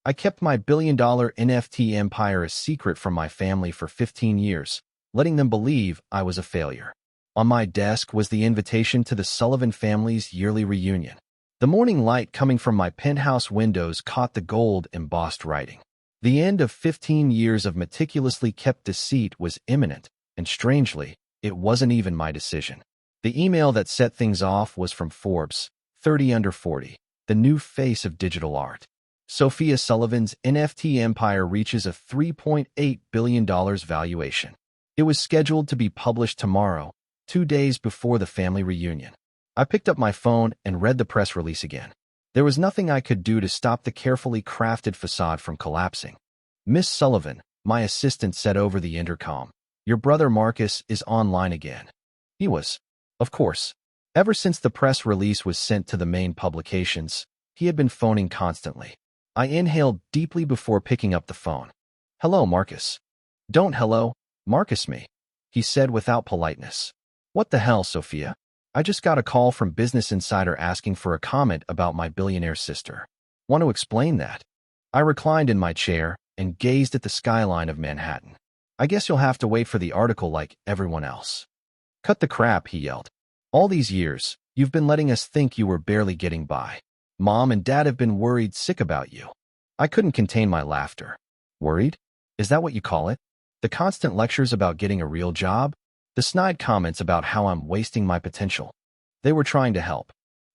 I kept my billion-dollar NFT empire a secret from my family for 15 years, letting them believe I was a failure. On my desk was the invitation to the Sullivan family's yearly reunion. The morning light coming from my penthouse windows caught the gold embossed writing. The end of 15 years of meticulously kept deceit was imminent, and strangely, it wasn't even my decision. The email that set things off was from Forbes, 30 under 40, the new face of digital art. Sophia Sullivan's NFT empire reaches a $3.8 billion valuation. It was scheduled to be published tomorrow, 2 days before the family reunion. I picked up my phone and read the press release again. There was nothing I could do to stop the carefully crafted facade from collapsing. "Miss Sullivan," my assistant said over the intercom, "your brother Marcus is online again." He was. Of course. Ever since the press release was sent to the main publications, he had been phoning constantly. I inhaled deeply before picking up the phone. "Hello, Marcus." "Don't hello, Marcus me," he said without politeness. "What the hell, Sophia? I just got a call from Business Insider asking for a comment about my billionaire sister. Want to explain that?" I reclined in my chair and gazed at the skyline of Manhattan. "I guess you'll have to wait for the article like everyone else." "Cut the crap," he yelled. "All these years, you've been letting us think you were barely getting by. Mom and Dad have been worried sick about you." I couldn't contain my laughter. "Worried? Is that what you call it? The constant lectures about getting a real job? The snide comments about how I'm wasting my potential? They were trying to help.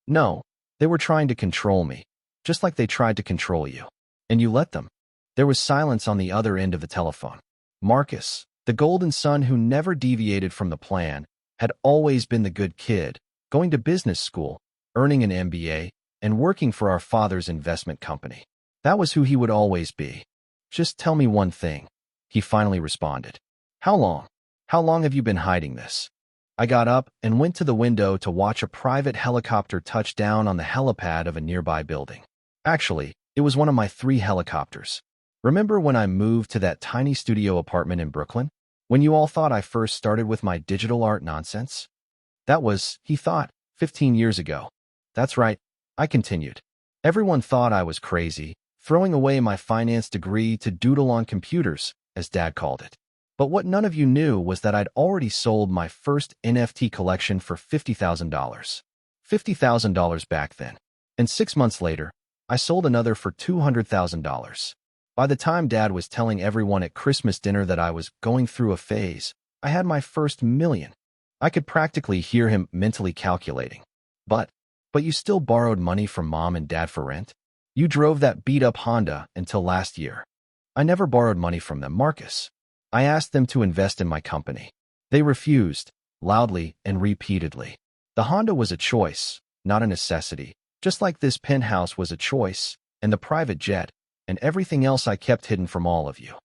No, they were trying to control me, just like they tried to control you. And you let them." There was silence on the other end of the telephone. Marcus, the golden son who never deviated from the plan, had always been the good kid, going to business school, earning an MBA, and working for our father's investment company. That was who he would always be. "Just tell me one thing," he finally responded. How long? How long have you been hiding this?" I got up and went to the window to watch a private helicopter touch down on the helipad of a nearby building. Actually, it was one of my 3 helicopters. Remember when I moved to that tiny studio apartment in Brooklyn? When you all thought I first started with my digital art nonsense? That was, he thought, 15 years ago. That's right, I continued. Everyone thought I was crazy, throwing away my finance degree to doodle on computers, as Dad called it. But what none of you knew was that I'd already sold my first NFT collection for $50,000. $50,000 back then. And 6 months later, I sold another for $200,000. By the time Dad was telling everyone at Christmas dinner that I was going through a phase, I had my first million. I could practically hear him mentally calculating. But you still borrowed money from Mom and Dad for rent? You drove that beat-up Honda until last year. I never borrowed money from them, Marcus. I asked them to invest in my company. They refused, loudly and repeatedly. The Honda was a choice, not a necessity, just like this penthouse was a choice, and the private jet, and everything else I kept hidden from all of you.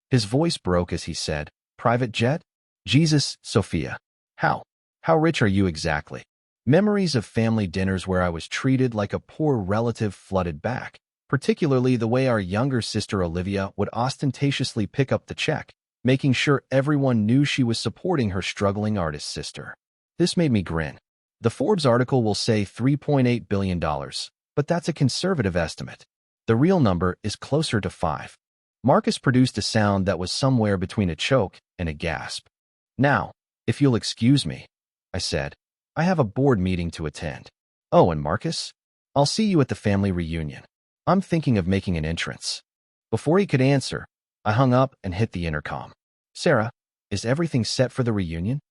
His voice broke as he said, "Private jet? Jesus, Sophia. How rich are you exactly?" Memories of family dinners where I was treated like a poor relative flooded back, particularly the way our younger sister Olivia would ostentatiously pick up the check, making sure everyone knew she was supporting her struggling artist sister. This made me grin. The Forbes article will say $3.8 billion, but that's a conservative estimate. The real number is closer to 5. Marcus produced a sound that was somewhere between a choke and a gasp. "Now, if you'll excuse me," I said, "I have a board meeting to attend. Oh, and Marcus, I'll see you at the family reunion. I'm thinking of making an entrance." Before he could answer, I hung up and hit the intercom. "Sarah, is everything set for the reunion?"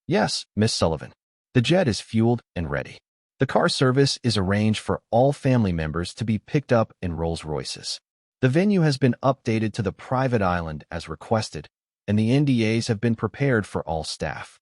"Yes, Miss Sullivan. The jet is fueled and ready. The car service is arranged for all family members to be picked up in Rolls-Royces. The venue has been updated to the private island as requested, and the NDAs have been prepared for all staff."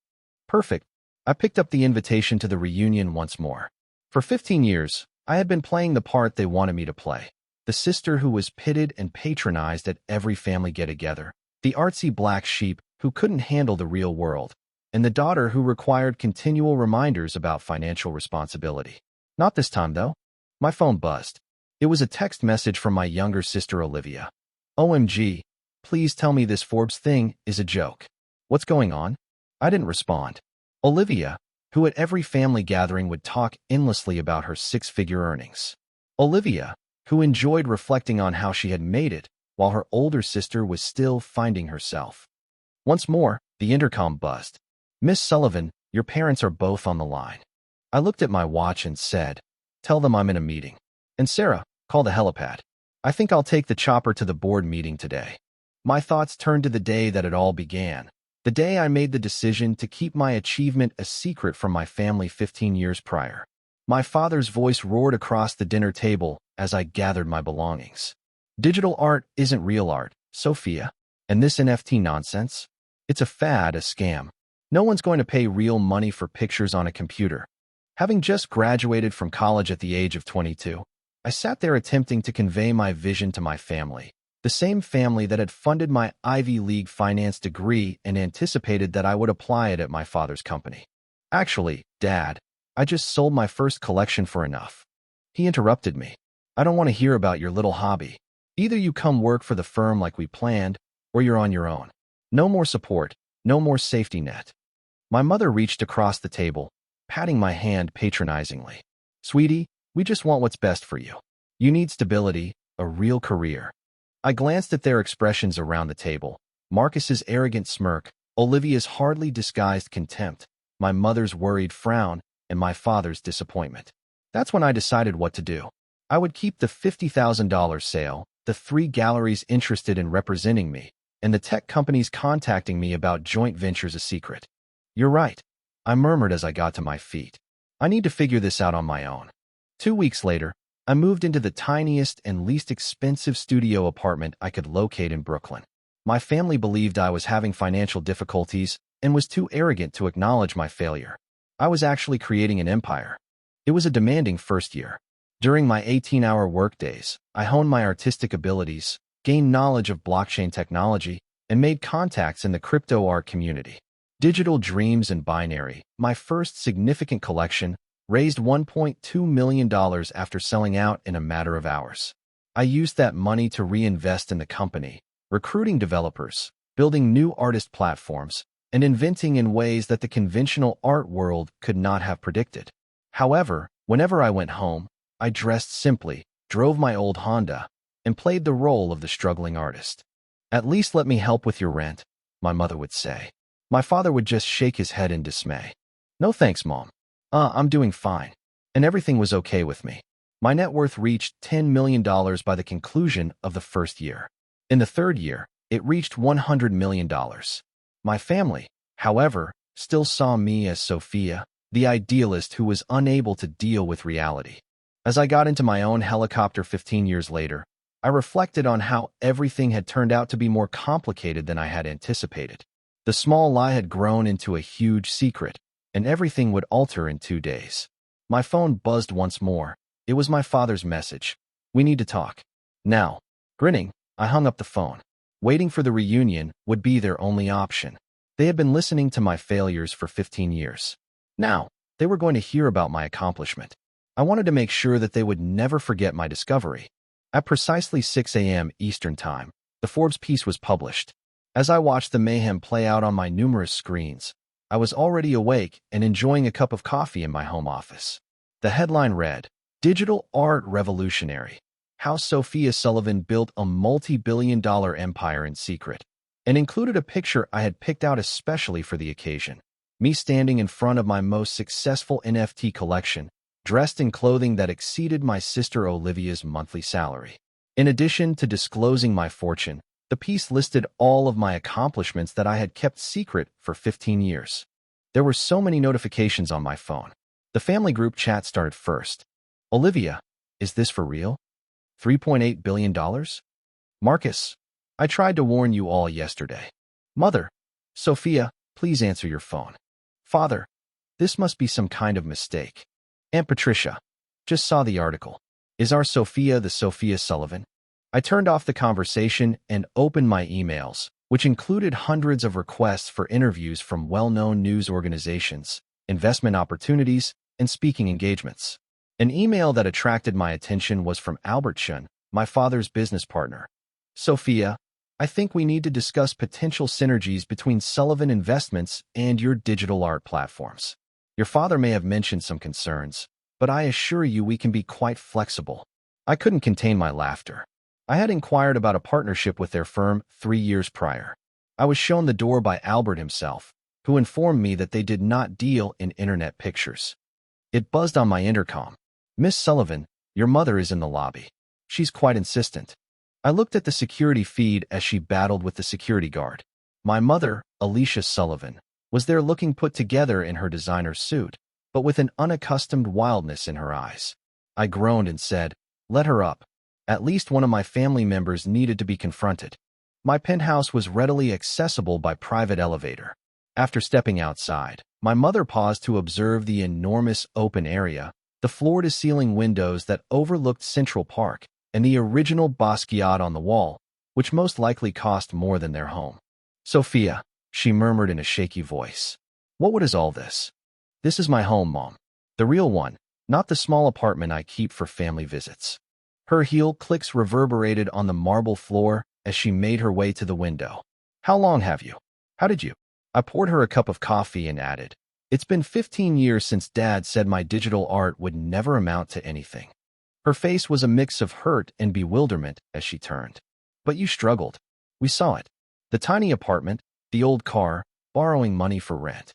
Perfect. I picked up the invitation to the reunion once more. For 15 years, I had been playing the part they wanted me to play. The sister who was pitted and patronized at every family get-together, the artsy black sheep who couldn't handle the real world, and the daughter who required continual reminders about financial responsibility. Not this time, though. My phone buzzed. It was a text message from my younger sister Olivia. "OMG, please tell me this Forbes thing is a joke. What's going on?" I didn't respond. Olivia, who at every family gathering would talk endlessly about her 6-figure earnings. Olivia, who enjoyed reflecting on how she had made it while her older sister was still finding herself. Once more, the intercom buzzed. "Miss Sullivan, your parents are both on the line." I looked at my watch and said, "Tell them I'm in a meeting. And Sarah, call the helipad. I think I'll take the chopper to the board meeting today." My thoughts turned to the day that it all began. The day I made the decision to keep my achievement a secret from my family 15 years prior. My father's voice roared across the dinner table as I gathered my belongings. "Digital art isn't real art, Sophia. And this NFT nonsense? It's a fad, a scam. No one's going to pay real money for pictures on a computer." Having just graduated from college at the age of 22, I sat there attempting to convey my vision to my family, the same family that had funded my Ivy League finance degree and anticipated that I would apply it at my father's company. "Actually, Dad, I just sold my first collection for enough." He interrupted me. "I don't want to hear about your little hobby. Either you come work for the firm like we planned, or you're on your own. No more support, no more safety net." My mother reached across the table, patting my hand patronizingly. "Sweetie, we just want what's best for you. You need stability, a real career." I glanced at their expressions around the table. Marcus's arrogant smirk, Olivia's hardly disguised contempt, my mother's worried frown, and my father's disappointment. That's when I decided what to do. I would keep the $50,000 sale, the 3 galleries interested in representing me, and the tech companies contacting me about joint ventures a secret. "You're right," I murmured as I got to my feet. "I need to figure this out on my own." 2 weeks later, I moved into the tiniest and least expensive studio apartment I could locate in Brooklyn. My family believed I was having financial difficulties and was too arrogant to acknowledge my failure. I was actually creating an empire. It was a demanding first year. During my 18-hour workdays, I honed my artistic abilities, gained knowledge of blockchain technology, and made contacts in the crypto art community. Digital Dreams and Binary, my first significant collection, raised $1.2 million after selling out in a matter of hours. I used that money to reinvest in the company, recruiting developers, building new artist platforms, and inventing in ways that the conventional art world could not have predicted. However, whenever I went home, I dressed simply, drove my old Honda, and played the role of the struggling artist. "At least let me help with your rent," my mother would say. My father would just shake his head in dismay. "No thanks, Mom. I'm doing fine." And everything was okay with me. My net worth reached $10 million by the conclusion of the first year. In the third year, it reached $100 million. My family, however, still saw me as Sophia, the idealist who was unable to deal with reality. As I got into my own helicopter 15 years later, I reflected on how everything had turned out to be more complicated than I had anticipated. The small lie had grown into a huge secret, and everything would alter in 2 days. My phone buzzed once more. It was my father's message. "We need to talk now." Grinning, I hung up the phone. Waiting for the reunion would be their only option. They had been listening to my failures for 15 years. Now, they were going to hear about my accomplishment. I wanted to make sure that they would never forget my discovery. At precisely 6 a.m. Eastern Time, the Forbes piece was published. As I watched the mayhem play out on my numerous screens, I was already awake and enjoying a cup of coffee in my home office. The headline read, "Digital Art Revolutionary: How Sophia Sullivan Built a Multi-Billion-Dollar Empire in Secret," and included a picture I had picked out especially for the occasion. Me standing in front of my most successful NFT collection, dressed in clothing that exceeded my sister Olivia's monthly salary. In addition to disclosing my fortune, the piece listed all of my accomplishments that I had kept secret for 15 years. There were so many notifications on my phone. The family group chat started first. "Olivia, is this for real? $3.8 billion? Marcus, I tried to warn you all yesterday. Mother, Sophia, please answer your phone. Father, this must be some kind of mistake. Aunt Patricia, just saw the article. Is our Sophia the Sophia Sullivan?" I turned off the conversation and opened my emails, which included hundreds of requests for interviews from well-known news organizations, investment opportunities, and speaking engagements. An email that attracted my attention was from Albert Shun, my father's business partner. "Sophia, I think we need to discuss potential synergies between Sullivan Investments and your digital art platforms. Your father may have mentioned some concerns, but I assure you we can be quite flexible. I couldn't contain my laughter. I had inquired about a partnership with their firm 3 years prior. I was shown the door by Albert himself, who informed me that they did not deal in internet pictures. It buzzed on my intercom. "Miss Sullivan, your mother is in the lobby. She's quite insistent." I looked at the security feed as she battled with the security guard. My mother, Alicia Sullivan, was there looking put together in her designer suit, but with an unaccustomed wildness in her eyes. I groaned and said, "Let her up." At least one of my family members needed to be confronted. My penthouse was readily accessible by private elevator. After stepping outside, my mother paused to observe the enormous open area, the floor-to-ceiling windows that overlooked Central Park, and the original Basquiat on the wall, which most likely cost more than their home. "Sophia," she murmured in a shaky voice. What is all this?" "This is my home, Mom. The real one, not the small apartment I keep for family visits." Her heel clicks reverberated on the marble floor as she made her way to the window. "How long have you? How did you?" I poured her a cup of coffee and added, "It's been 15 years since Dad said my digital art would never amount to anything." Her face was a mix of hurt and bewilderment as she turned. "But you struggled. We saw it. The tiny apartment, the old car, borrowing money for rent."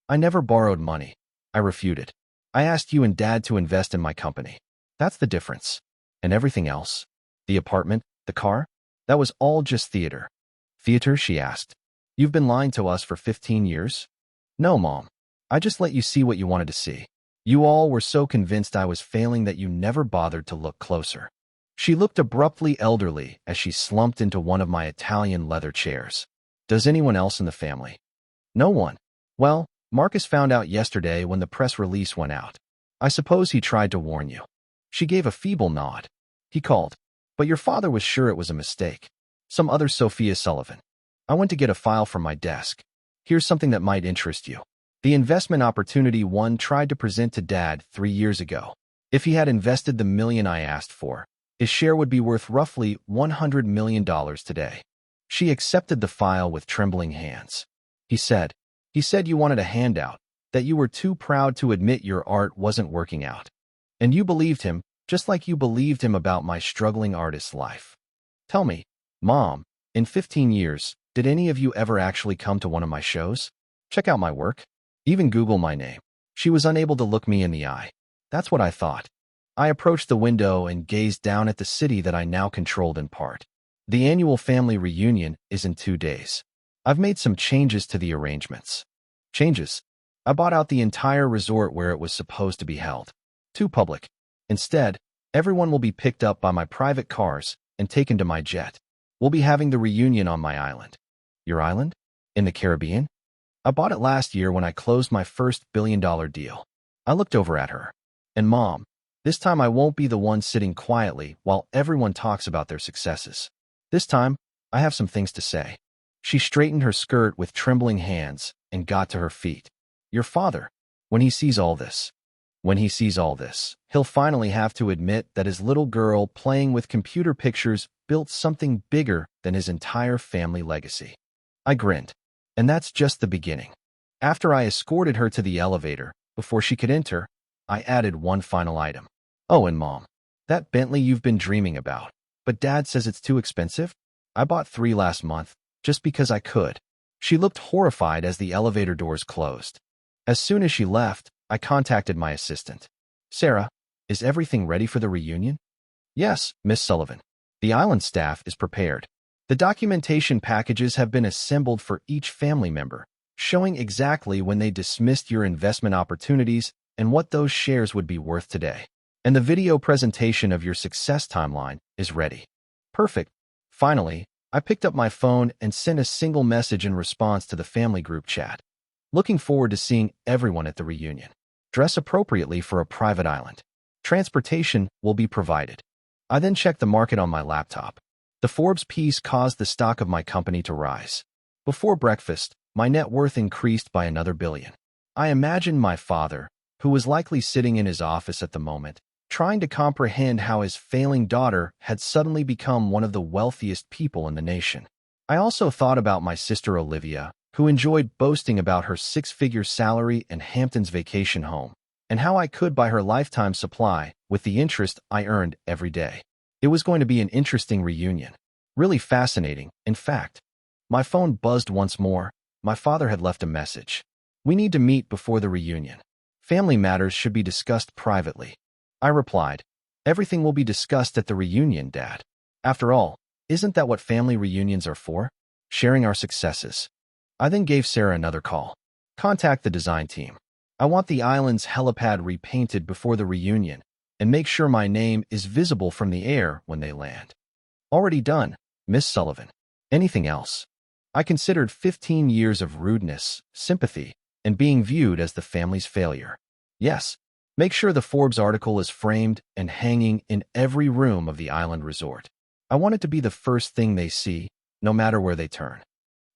"I never borrowed money," I refuted. "I asked you and Dad to invest in my company. That's the difference. And everything else, the apartment, the car, that was all just theater." "Theater?" she asked. "You've been lying to us for 15 years? "No, Mom. I just let you see what you wanted to see. You all were so convinced I was failing that you never bothered to look closer." She looked abruptly elderly as she slumped into one of my Italian leather chairs. "Does anyone else in the family?" "No one. Well, Marcus found out yesterday when the press release went out. I suppose he tried to warn you." She gave a feeble nod. "He called. But your father was sure it was a mistake. Some other Sophia Sullivan." I went to get a file from my desk. "Here's something that might interest you. The investment opportunity one tried to present to Dad 3 years ago. If he had invested the million I asked for, his share would be worth roughly $100 million today." She accepted the file with trembling hands. He said you wanted a handout, that you were too proud to admit your art wasn't working out. And you believed him, just like you believed him about my struggling artist's life. Tell me, Mom, in 15 years, did any of you ever actually come to one of my shows? Check out my work? Even Google my name?" She was unable to look me in the eye. That's what I thought. I approached the window and gazed down at the city that I now controlled in part. The annual family reunion is in 2 days. I've made some changes to the arrangements. Changes? I bought out the entire resort where it was supposed to be held. Too public. Instead, everyone will be picked up by my private cars and taken to my jet. We'll be having the reunion on my island. Your island? In the Caribbean? I bought it last year when I closed my first billion-dollar deal. I looked over at her. And Mom, this time I won't be the one sitting quietly while everyone talks about their successes. This time, I have some things to say. She straightened her skirt with trembling hands and got to her feet. Your father, when he sees all this, he'll finally have to admit that his little girl playing with computer pictures built something bigger than his entire family legacy. I grinned. And that's just the beginning. After I escorted her to the elevator, before she could enter, I added one final item. "Oh, and Mom, that Bentley you've been dreaming about, but Dad says it's too expensive? I bought 3 last month, just because I could." She looked horrified as the elevator doors closed. As soon as she left, I contacted my assistant. "Sarah, is everything ready for the reunion?" "Yes, Miss Sullivan. The island staff is prepared. The documentation packages have been assembled for each family member, showing exactly when they dismissed your investment opportunities and what those shares would be worth today. And the video presentation of your success timeline is ready." Perfect. Finally, I picked up my phone and sent a single message in response to the family group chat. "Looking forward to seeing everyone at the reunion. Dress appropriately for a private island. Transportation will be provided." I then checked the market on my laptop. The Forbes piece caused the stock of my company to rise. Before breakfast, my net worth increased by another billion. I imagined my father, who was likely sitting in his office at the moment, trying to comprehend how his failing daughter had suddenly become one of the wealthiest people in the nation. I also thought about my sister Olivia, who enjoyed boasting about her 6-figure salary and Hampton's vacation home. and how I could buy her lifetime supply with the interest I earned every day. It was going to be an interesting reunion. Really fascinating, in fact. My phone buzzed once more. My father had left a message. We need to meet before the reunion. Family matters should be discussed privately. I replied, everything will be discussed at the reunion, Dad. After all, isn't that what family reunions are for? Sharing our successes. I then gave Sarah another call. Contact the design team. I want the island's helipad repainted before the reunion and make sure my name is visible from the air when they land. Already done, Miss Sullivan. Anything else? I considered 15 years of rudeness, sympathy, and being viewed as the family's failure. Yes, make sure the Forbes article is framed and hanging in every room of the island resort. I want it to be the first thing they see, no matter where they turn.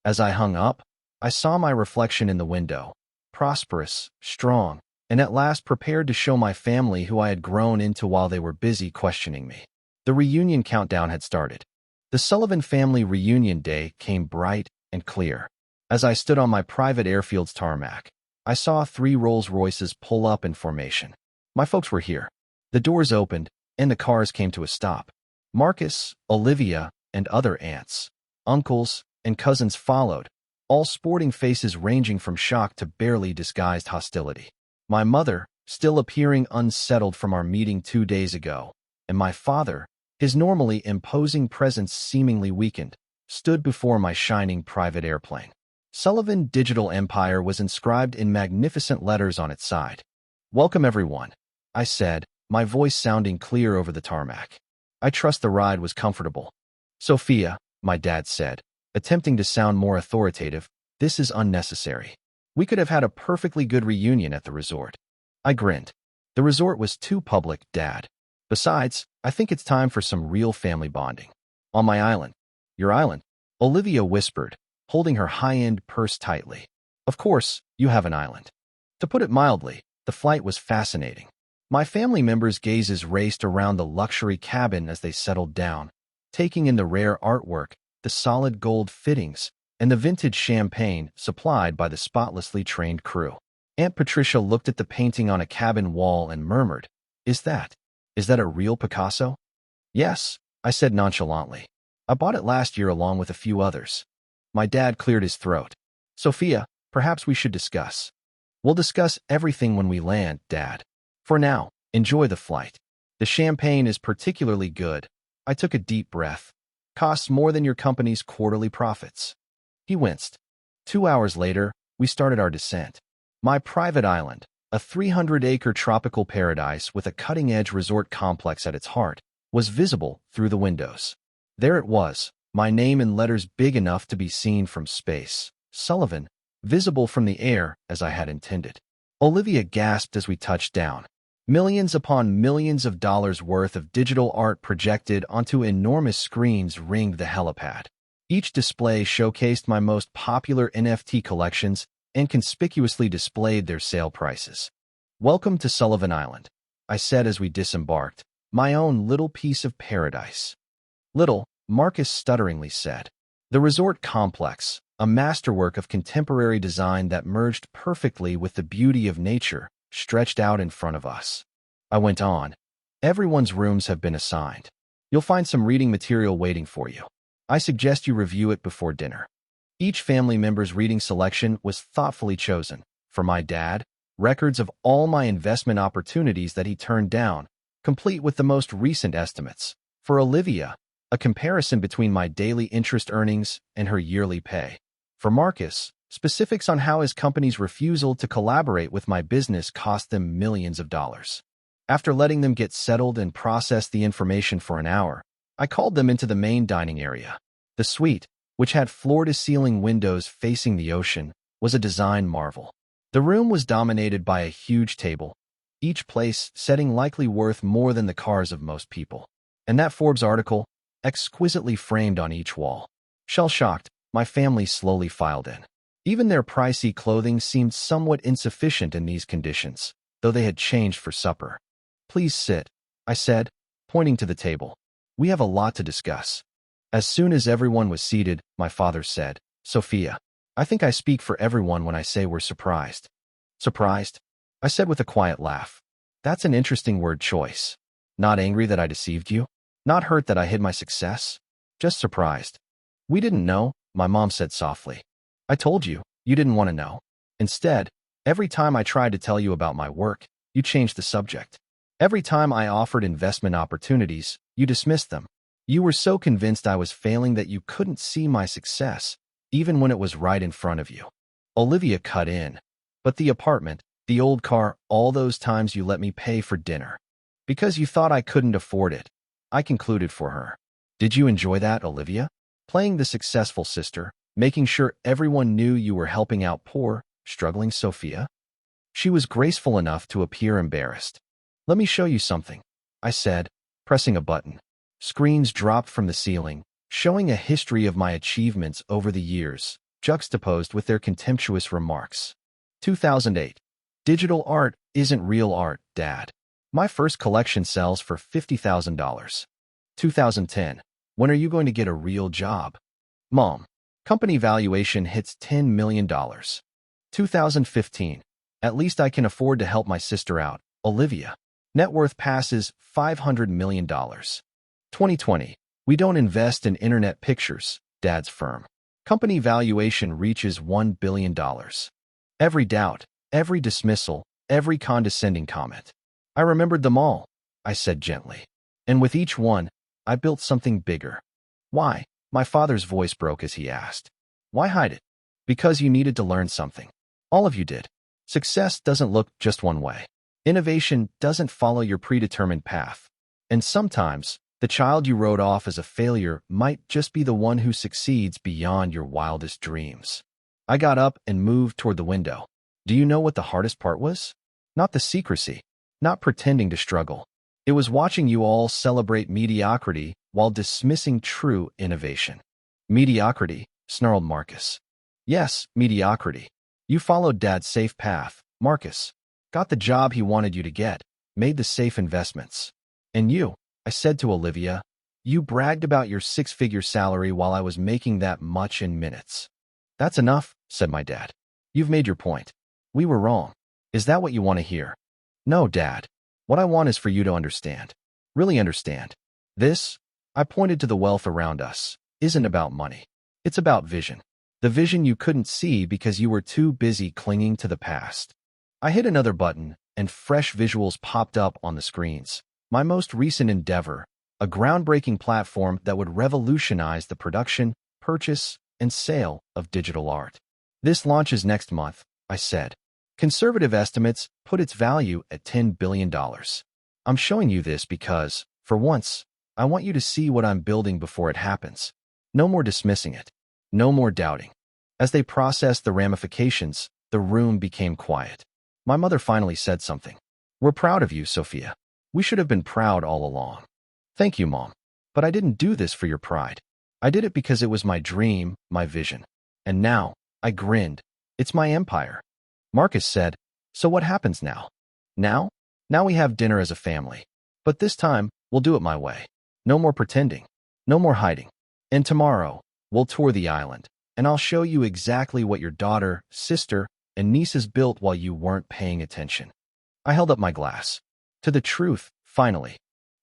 As I hung up, I saw my reflection in the window, prosperous, strong, and at last prepared to show my family who I had grown into while they were busy questioning me. The reunion countdown had started. The Sullivan family reunion day came bright and clear. As I stood on my private airfield's tarmac, I saw 3 Rolls-Royces pull up in formation. My folks were here. The doors opened, and the cars came to a stop. Marcus, Olivia, and other aunts, uncles, and cousins followed, all sporting faces ranging from shock to barely disguised hostility. My mother, still appearing unsettled from our meeting 2 days ago, and my father, his normally imposing presence seemingly weakened, stood before my shining private airplane. Sullivan Digital Empire was inscribed in magnificent letters on its side. Welcome, everyone, I said, my voice sounding clear over the tarmac. I trust the ride was comfortable. Sophia, my dad said, attempting to sound more authoritative, this is unnecessary. We could have had a perfectly good reunion at the resort. I grinned. The resort was too public, Dad. Besides, I think it's time for some real family bonding. On my island. Your island? Olivia whispered, holding her high-end purse tightly. Of course, you have an island. To put it mildly, the flight was fascinating. My family members' gazes raced around the luxury cabin as they settled down, taking in the rare artwork, the solid gold fittings, and the vintage champagne supplied by the spotlessly trained crew. Aunt Patricia looked at the painting on a cabin wall and murmured, Is that a real Picasso? Yes, I said nonchalantly. I bought it last year along with a few others. My dad cleared his throat. Sophia, perhaps we should discuss. We'll discuss everything when we land, Dad. For now, enjoy the flight. The champagne is particularly good. I took a deep breath. Costs more than your company's quarterly profits. He winced. 2 hours later, we started our descent. My private island, a 300-acre tropical paradise with a cutting-edge resort complex at its heart, was visible through the windows. There it was, my name in letters big enough to be seen from space. Sullivan, visible from the air as I had intended. Olivia gasped as we touched down. Millions upon millions of dollars worth of digital art projected onto enormous screens ringed the helipad. Each display showcased my most popular NFT collections and conspicuously displayed their sale prices. Welcome to Sullivan Island, I said as we disembarked, my own little piece of paradise. Little, Marcus stutteringly said. The resort complex, a masterwork of contemporary design that merged perfectly with the beauty of nature, stretched out in front of us. I went on. Everyone's rooms have been assigned. You'll find some reading material waiting for you. I suggest you review it before dinner. Each family member's reading selection was thoughtfully chosen. For my dad, records of all my investment opportunities that he turned down, complete with the most recent estimates. For Olivia, a comparison between my daily interest earnings and her yearly pay. For Marcus, specifics on how his company's refusal to collaborate with my business cost them millions of dollars. After letting them get settled and process the information for an hour, I called them into the main dining area. The suite, which had floor-to-ceiling windows facing the ocean, was a design marvel. The room was dominated by a huge table, each place setting likely worth more than the cars of most people. And that Forbes article, exquisitely framed on each wall. Shell-shocked, my family slowly filed in. Even their pricey clothing seemed somewhat insufficient in these conditions, though they had changed for supper. Please sit, I said, pointing to the table. We have a lot to discuss. As soon as everyone was seated, my father said, Sophia, I think I speak for everyone when I say we're surprised. Surprised? I said with a quiet laugh. That's an interesting word choice. Not angry that I deceived you? Not hurt that I hid my success? Just surprised. We didn't know, my mom said softly. I told you, you didn't want to know. Instead, every time I tried to tell you about my work, you changed the subject. Every time I offered investment opportunities, you dismissed them. You were so convinced I was failing that you couldn't see my success, even when it was right in front of you. Olivia cut in. But the apartment, the old car, all those times you let me pay for dinner. Because you thought I couldn't afford it. I concluded for her. Did you enjoy that, Olivia? Playing the successful sister, making sure everyone knew you were helping out poor, struggling Sophia? She was graceful enough to appear embarrassed. Let me show you something, I said, pressing a button. Screens dropped from the ceiling, showing a history of my achievements over the years, juxtaposed with their contemptuous remarks. 2008. Digital art isn't real art, Dad. My first collection sells for $50,000. 2010. When are you going to get a real job? Mom. Company valuation hits $10 million. 2015. At least I can afford to help my sister out, Olivia. Net worth passes $500 million. 2020. We don't invest in internet pictures, Dad's firm. Company valuation reaches $1 billion. Every doubt, every dismissal, every condescending comment. I remembered them all, I said gently. And with each one, I built something bigger. Why? My father's voice broke as he asked. Why hide it? Because you needed to learn something. All of you did. Success doesn't look just one way. Innovation doesn't follow your predetermined path. And sometimes, the child you wrote off as a failure might just be the one who succeeds beyond your wildest dreams. I got up and moved toward the window. Do you know what the hardest part was? Not the secrecy, not pretending to struggle. It was watching you all celebrate mediocrity while dismissing true innovation. Mediocrity, snarled Marcus. Yes, mediocrity. You followed Dad's safe path, Marcus. Got the job he wanted you to get, made the safe investments. And you, I said to Olivia, you bragged about your six-figure salary while I was making that much in minutes. That's enough, said my dad. You've made your point. We were wrong. Is that what you want to hear? No, Dad. What I want is for you to understand. Really understand. This, I pointed to the wealth around us, isn't about money. It's about vision. The vision you couldn't see because you were too busy clinging to the past. I hit another button, and fresh visuals popped up on the screens. My most recent endeavor, a groundbreaking platform that would revolutionize the production, purchase, and sale of digital art. This launches next month, I said. Conservative estimates put its value at $10 billion. I'm showing you this because, for once, I want you to see what I'm building before it happens. No more dismissing it. No more doubting. As they processed the ramifications, the room became quiet. My mother finally said something. We're proud of you, Sophia. We should have been proud all along. Thank you, Mom. But I didn't do this for your pride. I did it because it was my dream, my vision. And now, I grinned. It's my empire. Marcus said, so what happens now? Now? Now we have dinner as a family. But this time, we'll do it my way. No more pretending. No more hiding. And tomorrow, we'll tour the island, and I'll show you exactly what your daughter, sister, and nieces built while you weren't paying attention. I held up my glass. To the truth, finally.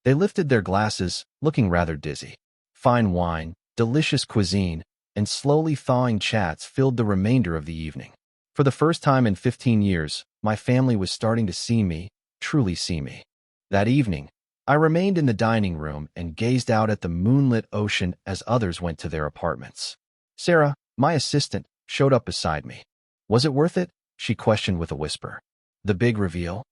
They lifted their glasses, looking rather dizzy. Fine wine, delicious cuisine, and slowly thawing chats filled the remainder of the evening. For the first time in 15 years, my family was starting to see me, truly see me. That evening, I remained in the dining room and gazed out at the moonlit ocean as others went to their apartments. Sarah, my assistant, showed up beside me. Was it worth it? She questioned with a whisper. The big reveal?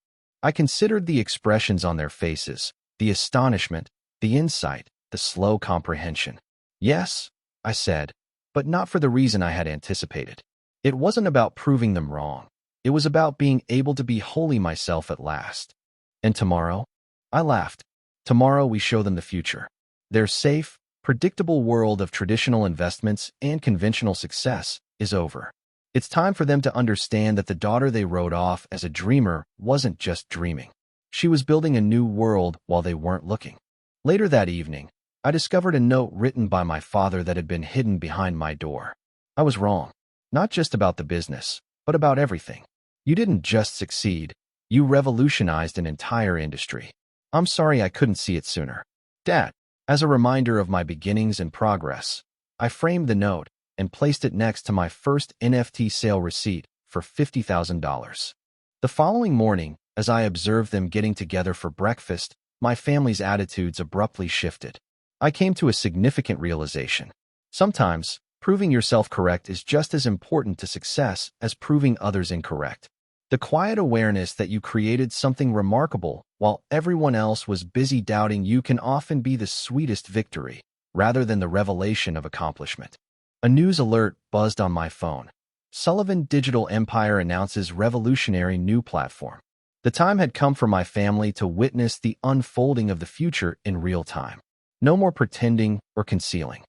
I considered the expressions on their faces, the astonishment, the insight, the slow comprehension. Yes, I said, but not for the reason I had anticipated. It wasn't about proving them wrong. It was about being able to be wholly myself at last. And tomorrow? I laughed. Tomorrow we show them the future. Their safe, predictable world of traditional investments and conventional success is over. It's time for them to understand that the daughter they wrote off as a dreamer wasn't just dreaming. She was building a new world while they weren't looking. Later that evening, I discovered a note written by my father that had been hidden behind my door. I was wrong. Not just about the business, but about everything. You didn't just succeed. You revolutionized an entire industry. I'm sorry I couldn't see it sooner. Dad, as a reminder of my beginnings and progress, I framed the note and placed it next to my first NFT sale receipt for $50,000. The following morning, as I observed them getting together for breakfast, my family's attitudes abruptly shifted. I came to a significant realization. Sometimes, proving yourself correct is just as important to success as proving others incorrect. The quiet awareness that you created something remarkable while everyone else was busy doubting you can often be the sweetest victory, rather than the revelation of accomplishment. A news alert buzzed on my phone. Sullivan Digital Empire announces revolutionary new platform. The time had come for my family to witness the unfolding of the future in real time. No more pretending or concealing.